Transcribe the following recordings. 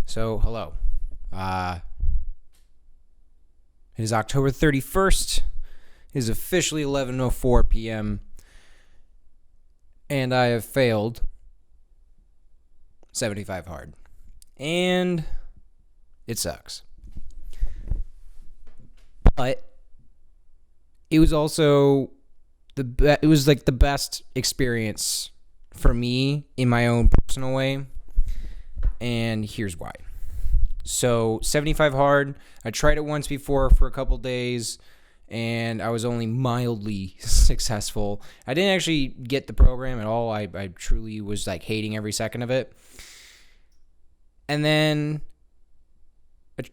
So, hello. It is October 31st. It is officially 11:04 p.m. And I have failed 75 hard. And it sucks. But it was also it was like the best experience for me in my own personal way. And here's why. So 75 hard, I tried it once before for a couple days, and I was only mildly successful. I didn't actually get the program at all. I truly was like hating every second of it. And then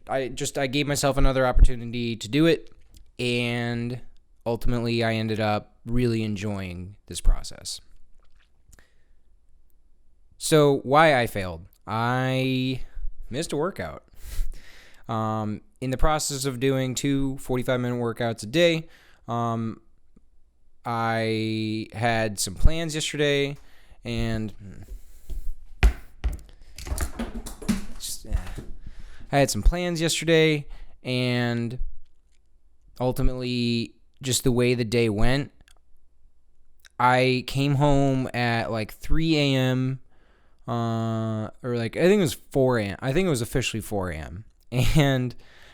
I gave myself another opportunity to do it, and ultimately I ended up really enjoying this process. So why I failed? I missed a workout. In the process of doing 2 45-minute workouts a day, I had some plans yesterday, and ultimately, just the way the day went, I came home at like 3 a.m., I think it was 4 a.m. I think it was officially 4 a.m. And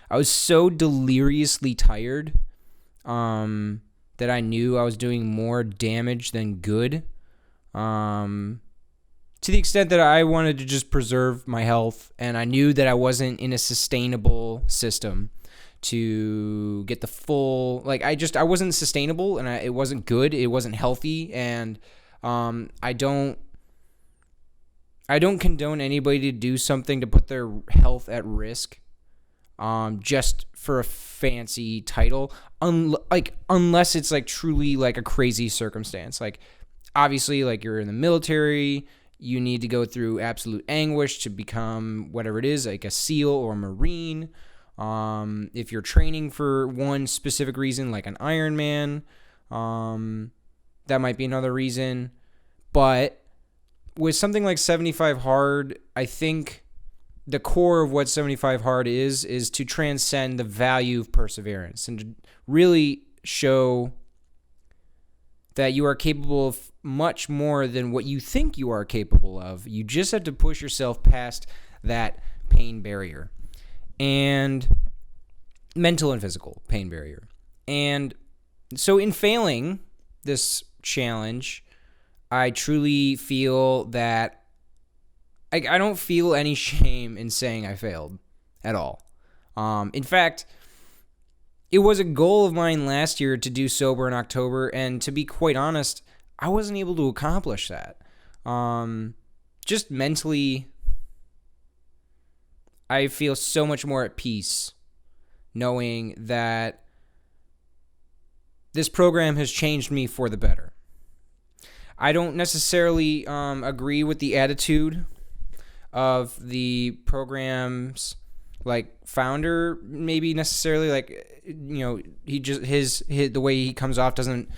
I was so deliriously tired that I knew I was doing more damage than good, to the extent that I wanted to just preserve my health, and I knew that I wasn't in a sustainable system to get the full, I wasn't sustainable, and it wasn't good, it wasn't healthy, and I don't condone anybody to do something to put their health at risk, just for a fancy title, unless it's like truly like a crazy circumstance. Like, obviously, like, you're in the military, you need to go through absolute anguish to become whatever it is, like a SEAL or a Marine. If you're training for one specific reason, like an Ironman, that might be another reason. But with something like 75 hard, I think the core of what 75 hard is to transcend the value of perseverance and to really show that you are capable of much more than what you think you are capable of. You just have to push yourself past that pain barrier, and mental and physical pain barrier. And so in failing this challenge, I truly feel that I don't feel any shame in saying I failed at all. In fact, it was a goal of mine last year to do sober in October, and to be quite honest, I wasn't able to accomplish that. Just mentally, I feel so much more at peace knowing that this program has changed me for the better. I don't necessarily agree with the attitude of the program's founder, maybe necessarily, the way he comes off doesn't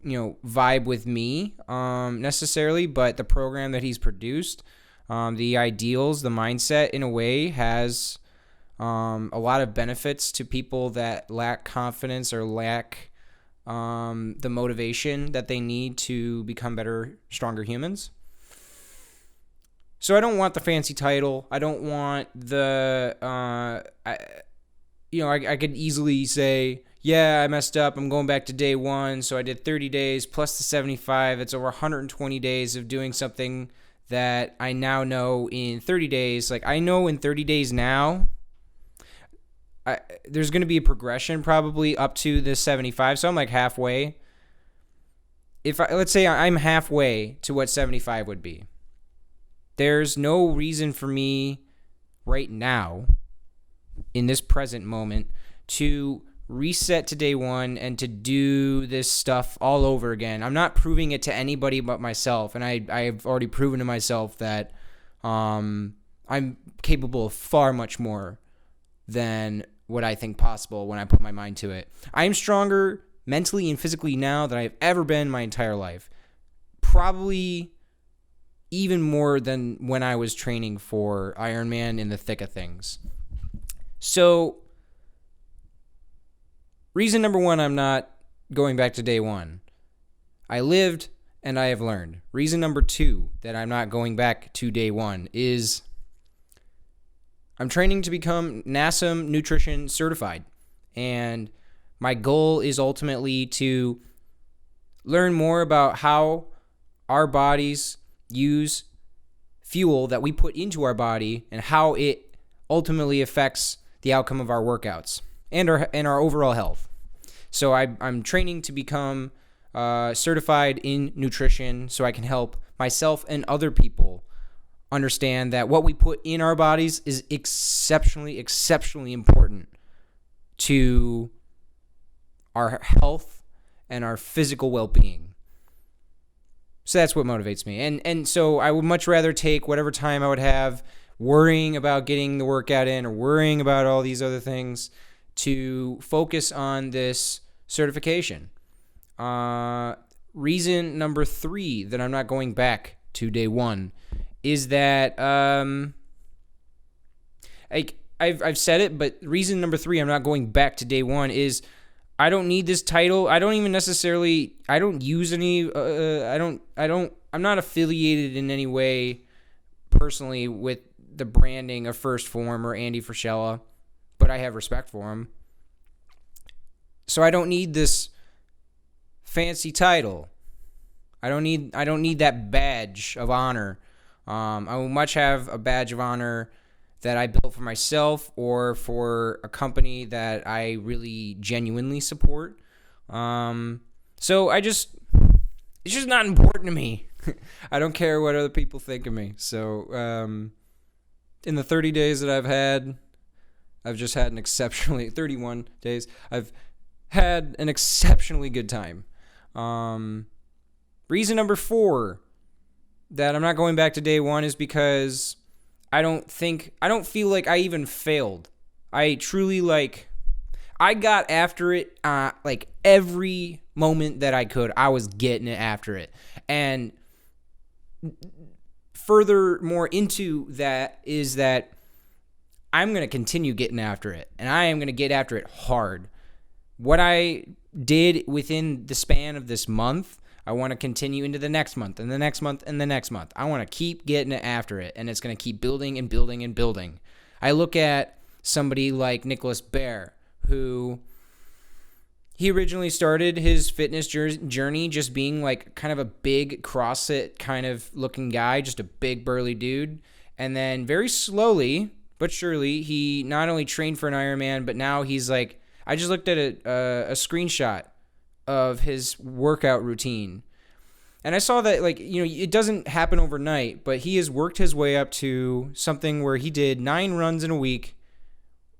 vibe with me necessarily, but the program that he's produced, the ideals, the mindset, in a way has a lot of benefits to people that lack confidence or lack the motivation that they need to become better, stronger humans. So I don't want the fancy title. I don't want the, I could easily say, yeah, I messed up. I'm going back to day one. So I did 30 days plus the 75. It's over 120 days of doing something that I now know in 30 days. Like, I know in 30 days now, there's going to be a progression probably up to the 75. So I'm like halfway. Let's say I'm halfway to what 75 would be. There's no reason for me right now, in this present moment, to reset to day one and to do this stuff all over again. I'm not proving it to anybody but myself, and I've already proven to myself that I'm capable of far much more than what I think possible when I put my mind to it. I'm stronger mentally and physically now than I've ever been in my entire life. Probably even more than when I was training for Ironman in the thick of things. So, reason number one, I'm not going back to day one. I lived and I have learned. Reason number two that I'm not going back to day one is I'm training to become NASM nutrition certified. And my goal is ultimately to learn more about how our bodies use fuel that we put into our body and how it ultimately affects the outcome of our workouts and our overall health. So I'm training to become certified in nutrition so I can help myself and other people understand that what we put in our bodies is exceptionally, exceptionally important to our health and our physical well-being. So that's what motivates me. And so I would much rather take whatever time I would have worrying about getting the workout in or worrying about all these other things to focus on this certification. Reason number three that I'm not going back to day one is that I've said it, but reason number three I'm not going back to day one is I don't need this title. I don't even necessarily. I don't use any. I'm not affiliated in any way personally with the branding of First Form or Andy Frischella, but I have respect for him. So I don't need this fancy title. I don't need that badge of honor. I will much have a badge of honor that I built for myself or for a company that I really genuinely support. So it's just not important to me. I don't care what other people think of me. So in the 30 days that I've just had 31 days, I've had an exceptionally good time. Reason number 4 that I'm not going back to day one is because I don't feel like I even failed. I truly I got after it every moment that I could. I was getting it after it. And furthermore into that is that I'm going to continue getting after it. And I am going to get after it hard. What I did within the span of this month, I want to continue into the next month and the next month and the next month. I want to keep getting it after it, and it's going to keep building and building and building. I look at somebody like Nicholas Baer, who he originally started his fitness journey just being like kind of a big CrossFit kind of looking guy, just a big burly dude. And then very slowly but surely, he not only trained for an Ironman, but now he's like, I just looked at a screenshot of his workout routine. And I saw that, it doesn't happen overnight, but he has worked his way up to something where he did 9 runs in a week,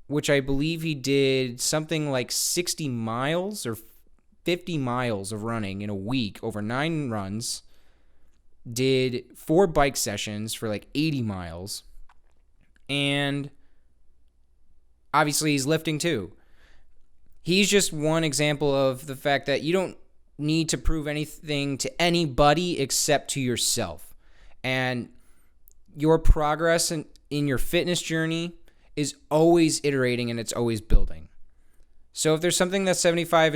which I believe he did something like 60 miles or 50 miles of running in a week over 9 runs, did 4 bike sessions for 80 miles, and obviously he's lifting too. He's just one example of the fact that you don't need to prove anything to anybody except to yourself. And your progress in your fitness journey is always iterating and it's always building. So if there's something that's 75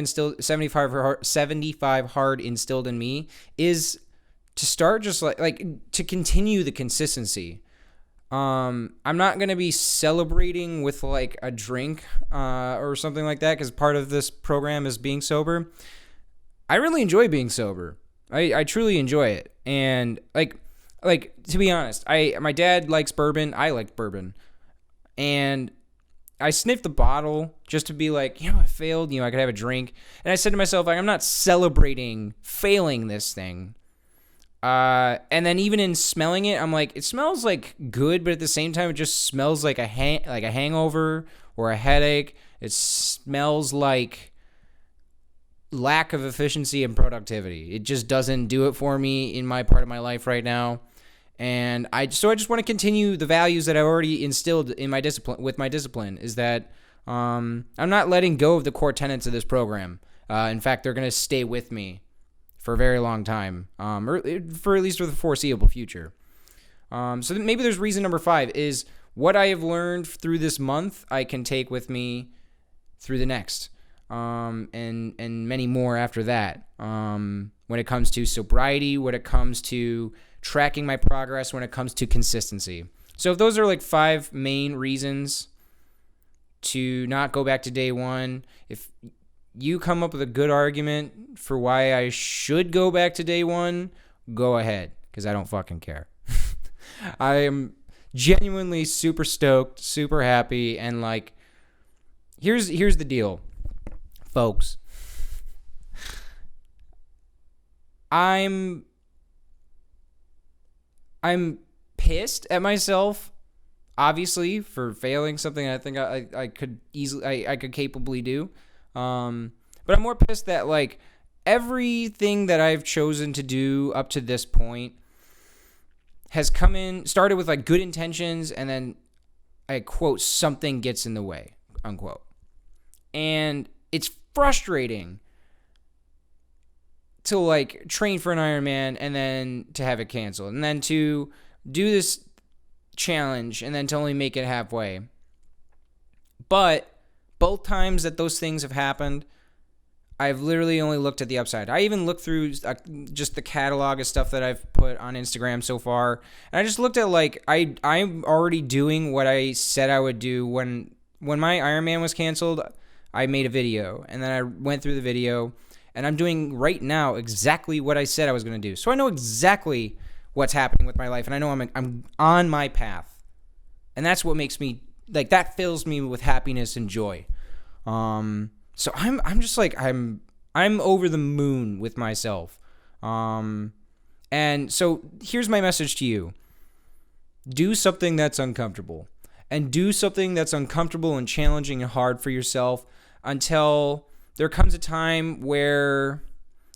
hard instilled in me is to start just to continue the consistency. I'm not going to be celebrating with a drink or something like that because part of this program is being sober. I really enjoy being sober. I truly enjoy it. And to be honest, my dad likes bourbon. I like bourbon. And I sniffed the bottle just to be I failed. I could have a drink. And I said to myself, I'm not celebrating failing this thing. And then even in smelling it, I'm it smells good, but at the same time, it just smells like a hangover or a headache. It smells like lack of efficiency and productivity. It just doesn't do it for me in my part of my life right now. And I just want to continue the values that I already instilled in my discipline is that, I'm not letting go of the core tenets of this program. In fact, they're going to stay with me for a very long time, or for at least for the foreseeable future. So maybe there's reason number 5 is what I have learned through this month I can take with me through the next, and many more after that. When it comes to sobriety, when it comes to tracking my progress, when it comes to consistency. So if those are like 5 main reasons to not go back to day one, if you come up with a good argument for why I should go back to day one, go ahead, because I don't fucking care. I am genuinely super stoked, super happy, and like, here's the deal, folks. I'm pissed at myself, obviously, for failing something I think I could easily, I could capably do. But I'm more pissed that like everything that I've chosen to do up to this point has started with like good intentions, and then I quote, something gets in the way, unquote. And it's frustrating to like train for an Ironman and then to have it canceled, and then to do this challenge and then to only make it halfway. But both times that those things have happened, I've literally only looked at the upside. I even looked through just the catalog of stuff that I've put on Instagram so far, and I just looked at like I'm already doing what I said I would do when my Ironman was canceled. I made a video, and then I went through the video, and I'm doing right now exactly what I said I was going to do. So I know exactly what's happening with my life, and I know I'm on my path, and that's what makes me like, that fills me with happiness and joy. So I'm just like, I'm over the moon with myself. And so here's my message to you. Do something that's uncomfortable, and do something that's uncomfortable and challenging and hard for yourself until there comes a time where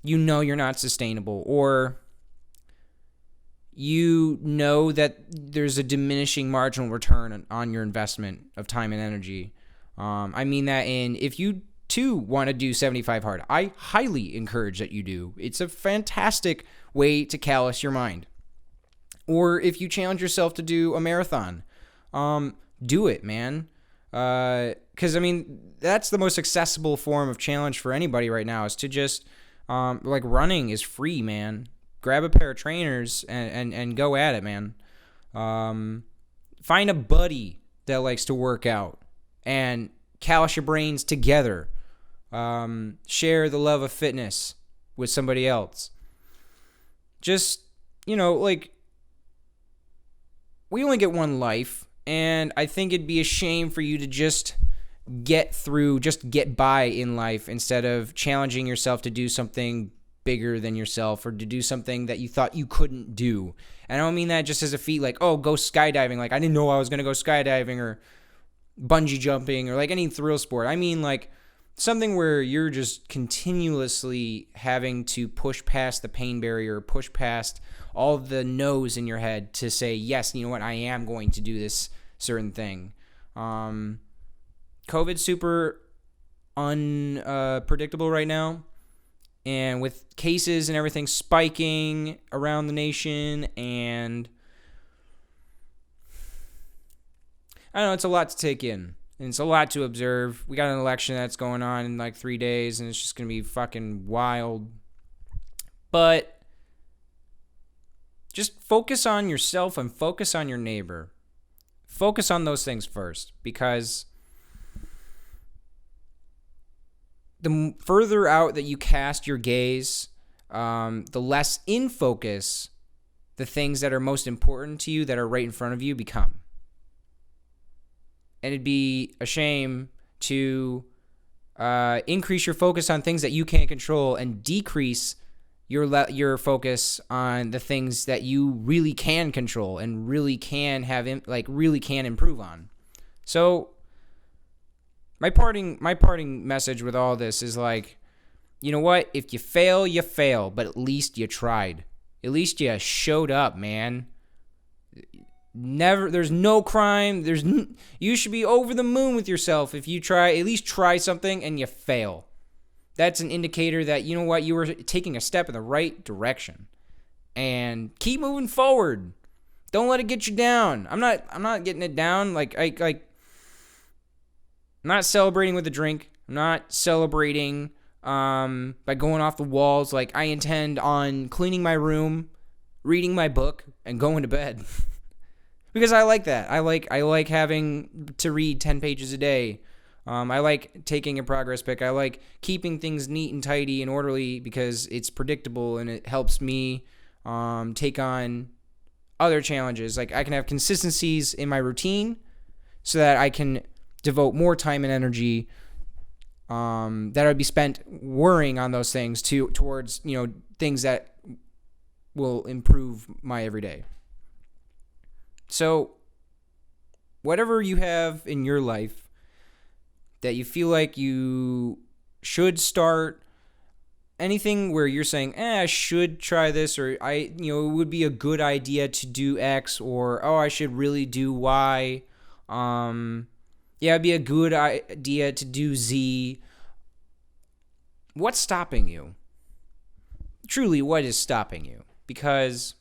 you know you're not sustainable, or you know that there's a diminishing marginal return on your investment of time and energy. I mean that if you too want to do 75 hard, I highly encourage that you do. It's a fantastic way to callous your mind. Or if you challenge yourself to do a marathon, do it, man. Because I mean, that's the most accessible form of challenge for anybody right now, is to just like, running is free, man. Grab a pair of trainers and go at it, man. Find a buddy that likes to work out and callous your brains together. Share the love of fitness with somebody else. Just, like, we only get one life, and I think it'd be a shame for you to just get by in life instead of challenging yourself to do something bigger than yourself, or to do something that you thought you couldn't do. And I don't mean that just as a feat, like, oh, go skydiving. Like, I didn't know I was going to go skydiving, or bungee jumping, or like any thrill sport. I mean like something where you're just continuously having to push past the pain barrier, push past all the no's in your head to say, yes, you know what, I am going to do this certain thing. COVID's super unpredictable right now, and with cases and everything spiking around the nation, and I don't know, it's a lot to take in, and it's a lot to observe. We got an election that's going on in like 3 days, and it's just going to be fucking wild. But just focus on yourself and focus on your neighbor. Focus on those things first, because the further out that you cast your gaze, the less in focus the things that are most important to you, that are right in front of you, become. And it'd be a shame to increase your focus on things that you can't control and decrease your focus on the things that you really can control and really can really can improve on. So my parting message with all this is like, you know what? If you fail, you fail, but at least you tried. At least you showed up, man. There's no crime. You should be over the moon with yourself if you at least try something and you fail. That's an indicator that, you know what, you were taking a step in the right direction. And keep moving forward. Don't let it get you down. I'm not getting it down. I'm not celebrating with a drink. I'm not celebrating by going off the walls. Like, I intend on cleaning my room, reading my book, and going to bed. Because I like that. I like having to read 10 pages a day. I like taking a progress pic. I like keeping things neat and tidy and orderly because it's predictable and it helps me take on other challenges. Like, I can have consistencies in my routine so that I can devote more time and energy that would be spent worrying on those things towards things that will improve my everyday. So whatever you have in your life that you feel like you should start, anything where you're saying, I should try this, or it would be a good idea to do X, or I should really do Y. It'd be a good idea to do Z. What's stopping you? Truly, what is stopping you? Because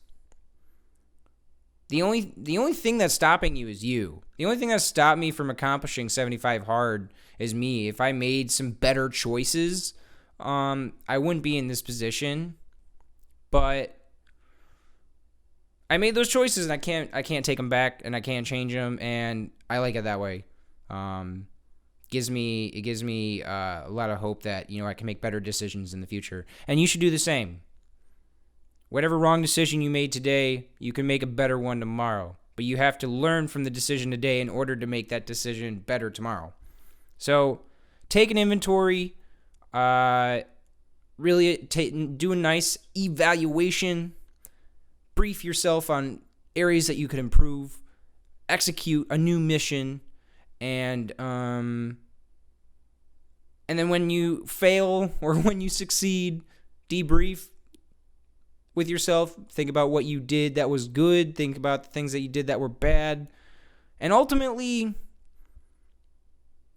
the only thing that's stopping you is you. The only thing that stopped me from accomplishing 75 hard is me. If I made some better choices, I wouldn't be in this position. But I made those choices, and I can't take them back, and I can't change them, and I like it that way. Gives me a lot of hope that I can make better decisions in the future, and you should do the same. Whatever wrong decision you made today, you can make a better one tomorrow. But you have to learn from the decision today in order to make that decision better tomorrow. So take an inventory, really do a nice evaluation, brief yourself on areas that you could improve, execute a new mission, and then when you fail or when you succeed, debrief with yourself. Think about what you did that was good. Think about the things that you did that were bad. And ultimately,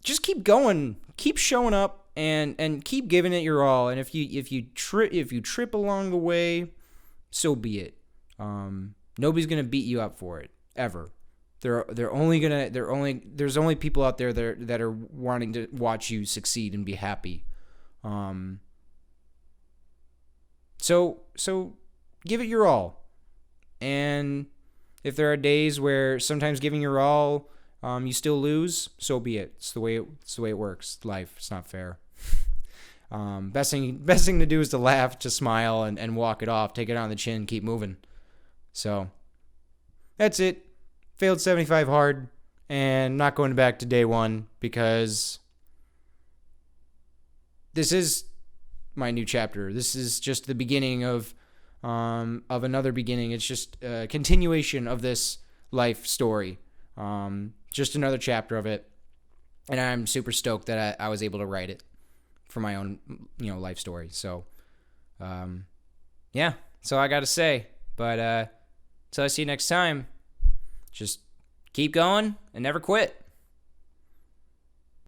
just keep going. Keep showing up and keep giving it your all. And if you trip along the way, so be it. Nobody's gonna beat you up for it ever. There's only people out there that are wanting to watch you succeed and be happy. So give it your all. And if there are days where sometimes giving your all, you still lose, so be it. It's the way it works. Life. It's not fair. Best thing to do is to laugh, to smile, and walk it off. Take it on the chin. Keep moving. So that's it. Failed 75 hard, and not going back to day one because this is my new chapter. This is just the beginning of another beginning. It's just a continuation of this life story. Just another chapter of it, and I'm super stoked that I was able to write it for my own life story. So yeah, that's all I got to say. But till I see you next time, just keep going and never quit.